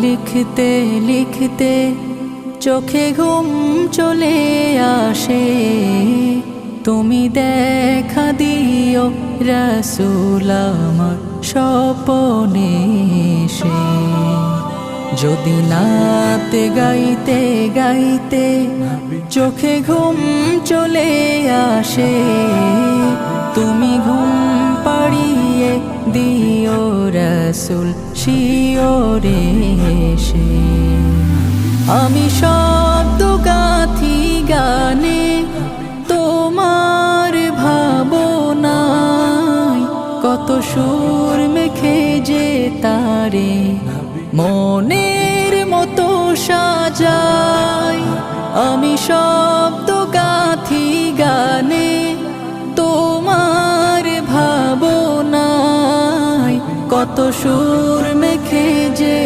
লিখতে লিখতে চোখে ঘুম চলে আসে, তুমি দেখা দিও রাসূল আমার স্বপনে এসে। যদি নাতে গাইতে গাইতে চোখে ঘুম চলে আসে, তুমি ঘুম পাড়িয়ে দিও রাসূল শিওরে এসে। আমি শব্দ গাথি গানে তোমার ভাবনায়, কত সুর মেখে যে তারে মনের মতো সাজাই। আমি শব্দ গাথি গানে তোমার ভাবনায়, কত সুর মেখে যে